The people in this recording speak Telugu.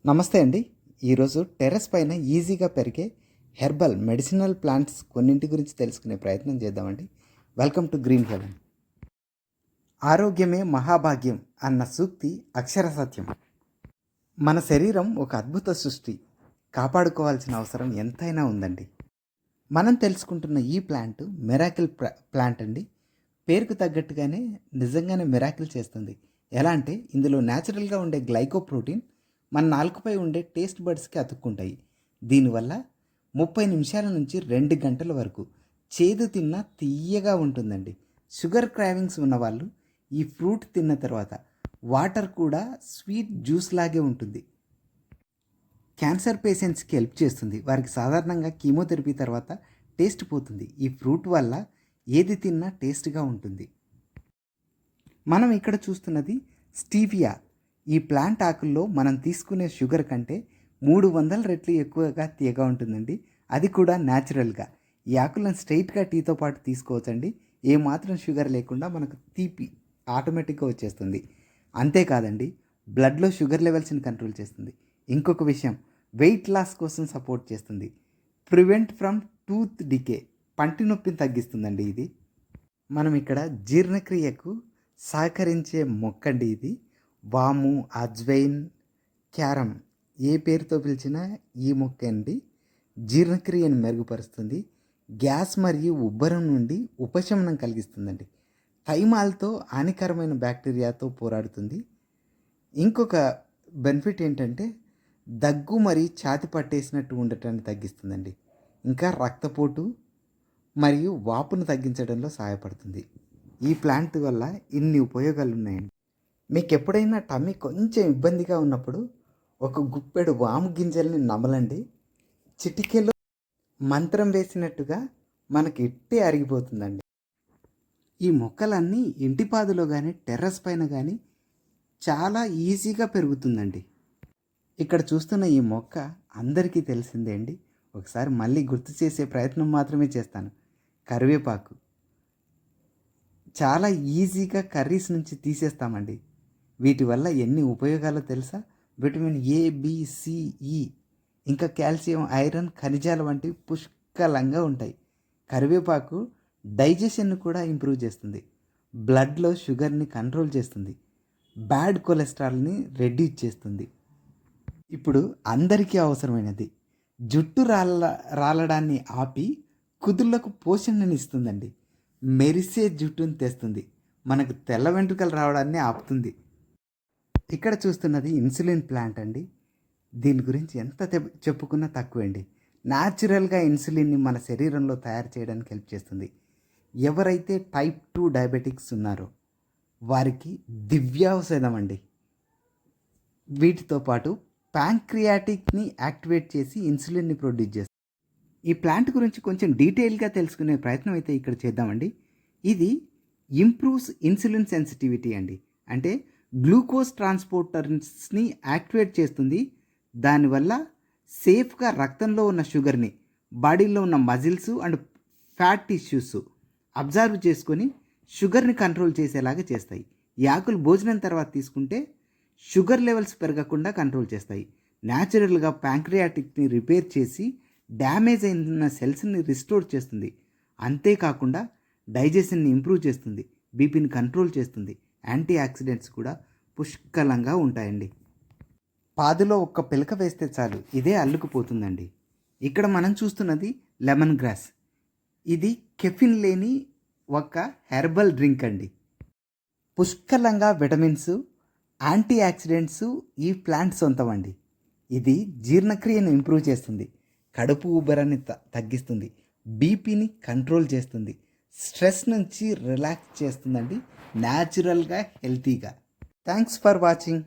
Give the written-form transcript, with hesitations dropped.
నమస్తే అండి. ఈరోజు టెర్రస్ పైన ఈజీగా పెరిగే హెర్బల్ మెడిసినల్ ప్లాంట్స్ కొన్నింటి గురించి తెలుసుకునే ప్రయత్నం చేద్దామండి. Welcome to Green Heaven. ఆరోగ్యమే మహాభాగ్యం అన్న సూక్తి అక్షర సత్యం. మన శరీరం ఒక అద్భుత సృష్టి, కాపాడుకోవాల్సిన అవసరం ఎంతైనా ఉందండి. మనం తెలుసుకుంటున్న ఈ ప్లాంట్ మిరాకిల్ ప్లాంట్ అండి. పేరుకు తగ్గట్టుగానే నిజంగానే మిరాకిల్ చేస్తుంది. ఎలా అంటే ఇందులో న్యాచురల్గా ఉండే గ్లైకోప్రోటీన్ మన నాలుకపై ఉండే టేస్ట్ బడ్స్కి అతుక్కుంటాయి. దీనివల్ల 30 నిమిషాల నుంచి 2 గంటల వరకు చేదు తిన్నా తియ్యగా ఉంటుందండి. షుగర్ క్రావింగ్స్ ఉన్నవాళ్ళు ఈ ఫ్రూట్ తిన్న తర్వాత వాటర్ కూడా స్వీట్ జ్యూస్ లాగే ఉంటుంది. క్యాన్సర్ పేషెంట్స్కి హెల్ప్ చేస్తుంది. వారికి సాధారణంగా కీమోథెరపీ తర్వాత టేస్ట్ పోతుంది. ఈ ఫ్రూట్ వల్ల ఏది తిన్నా టేస్ట్గా ఉంటుంది. మనం ఇక్కడ చూస్తున్నది స్టీవియా. ఈ ప్లాంట్ ఆకుల్లో మనం తీసుకునే షుగర్ కంటే 300 రెట్లు ఎక్కువగా తీయగా ఉంటుందండి. అది కూడా న్యాచురల్గా. ఈ ఆకులను స్ట్రైట్గా టీతో పాటు తీసుకోవచ్చండి. ఏమాత్రం షుగర్ లేకుండా మనకు తీపి ఆటోమేటిక్గా వచ్చేస్తుంది. అంతేకాదండి, బ్లడ్లో షుగర్ లెవెల్స్ని కంట్రోల్ చేస్తుంది. ఇంకొక విషయం, వెయిట్ లాస్ కోసం సపోర్ట్ చేస్తుంది. ప్రివెంట్ ఫ్రమ్ టూత్ డికే, పంటి నొప్పిని తగ్గిస్తుందండి ఇది. మనం ఇక్కడ జీర్ణక్రియకు సహకరించే మొక్కండి ఇది. వాము, అజ్వైన్, క్యారమ్ ఏ పేరుతో పిలిచినా ఈ మొక్క అండి జీర్ణక్రియను మెరుగుపరుస్తుంది. గ్యాస్ మరియు ఉబ్బరం నుండి ఉపశమనం కలిగిస్తుందండి. థైమాల్తో హానికరమైన బ్యాక్టీరియాతో పోరాడుతుంది. ఇంకొక బెనిఫిట్ ఏంటంటే దగ్గు మరియు ఛాతి పట్టేసినట్టు ఉండటాన్ని తగ్గిస్తుందండి. ఇంకా రక్తపోటు మరియు వాపును తగ్గించడంలో సహాయపడుతుంది. ఈ ప్లాంట్ వల్ల ఇన్ని ఉపయోగాలు ఉన్నాయండి. మీకు ఎప్పుడైనా టమ్మీ కొంచెం ఇబ్బందిగా ఉన్నప్పుడు ఒక గుప్పెడు వాము గింజల్ని నమలండి. చిటికెలో మంత్రం వేసినట్టుగా మనకి ఇట్టే అరిగిపోతుందండి. ఈ మొక్కలన్నీ ఇంటిపాదులో కానీ టెర్రస్ పైన కానీ చాలా ఈజీగా పెరుగుతుందండి. ఇక్కడ చూస్తున్న ఈ మొక్క అందరికీ తెలిసిందే అండి. ఒకసారి మళ్ళీ గుర్తు చేసే ప్రయత్నం మాత్రమే చేస్తాను. కరివేపాకు చాలా ఈజీగా కర్రీస్ నుంచి తీసేస్తామండి. వీటి వల్ల ఎన్ని ఉపయోగాలు తెలుసా? విటమిన్ ఏ, బి, సి, ఈ, ఇంకా కాల్షియం, ఐరన్, ఖనిజాలు వంటివి పుష్కలంగా ఉంటాయి. కరివేపాకు డైజెషన్ను కూడా ఇంప్రూవ్ చేస్తుంది. బ్లడ్లో షుగర్ని కంట్రోల్ చేస్తుంది. బ్యాడ్ కొలెస్ట్రాల్ని రెడ్యూస్ చేస్తుంది. ఇప్పుడు అందరికీ అవసరమైనది, జుట్టు రాలడాన్ని ఆపి కుదుళ్లకు పోషణనిస్తుందండి. మెరిసే జుట్టును తెస్తుంది. మనకు తెల్ల వెంట్రుకలు రావడాన్ని ఆపుతుంది. ఇక్కడ చూస్తున్నది ఇన్సులిన్ ప్లాంట్ అండి. దీని గురించి ఎంత చెప్పుకున్నా తక్కువండి. న్యాచురల్గా ఇన్సులిన్ని మన శరీరంలో తయారు చేయడానికి హెల్ప్ చేస్తుంది. ఎవరైతే టైప్ 2 డయాబెటిక్స్ ఉన్నారో వారికి దివ్యాౌషధం అండి. వీటితో పాటు ప్యాంక్రియాటిక్ని యాక్టివేట్ చేసి ఇన్సులిన్ని ప్రొడ్యూస్ చేస్తుంది. ఈ ప్లాంట్ గురించి కొంచెం డీటెయిల్గా తెలుసుకునే ప్రయత్నం అయితే ఇక్కడ చేద్దామండి. ఇది ఇంప్రూవ్స్ ఇన్సులిన్ సెన్సిటివిటీ అండి. అంటే గ్లూకోజ్ ట్రాన్స్పోర్టర్స్ని యాక్టివేట్ చేస్తుంది. దానివల్ల సేఫ్గా రక్తంలో ఉన్న షుగర్ని బాడీలో ఉన్న muscles and fat tissues observe చేసుకొని షుగర్ని కంట్రోల్ చేసేలాగా చేస్తాయి. ఈ ఆకులు భోజనం తర్వాత తీసుకుంటే షుగర్ లెవెల్స్ పెరగకుండా కంట్రోల్ చేస్తాయి. న్యాచురల్గా ప్యాంక్రియాటిక్ని రిపేర్ చేసి డ్యామేజ్ అయిన సెల్స్ని రిస్టోర్ చేస్తుంది. అంతేకాకుండా డైజెషన్ని ఇంప్రూవ్ చేస్తుంది. బీపీని కంట్రోల్ చేస్తుంది. యాంటీ ఆక్సిడెంట్స్ కూడా పుష్కలంగా ఉంటాయండి. పాదులో ఒక్క పిలక వేస్తే చాలు ఇదే అల్లుకుపోతుందండి. ఇక్కడ మనం చూస్తున్నది లెమన్ గ్రాస్. ఇది కెఫిన్ లేని ఒక హెర్బల్ డ్రింక్ అండి. పుష్కలంగా విటమిన్స్, యాంటీ ఆక్సిడెంట్స్ ఈ ప్లాంట్ సొంతం అండి. ఇది జీర్ణక్రియను ఇంప్రూవ్ చేస్తుంది. కడుపు ఉబ్బరాన్ని తగ్గిస్తుంది. బీపీని కంట్రోల్ చేస్తుంది. స్ట్రెస్ నుంచి రిలాక్స్ చేస్తుందండి. న్యాచురల్గా, హెల్తీగా. Thanks for watching.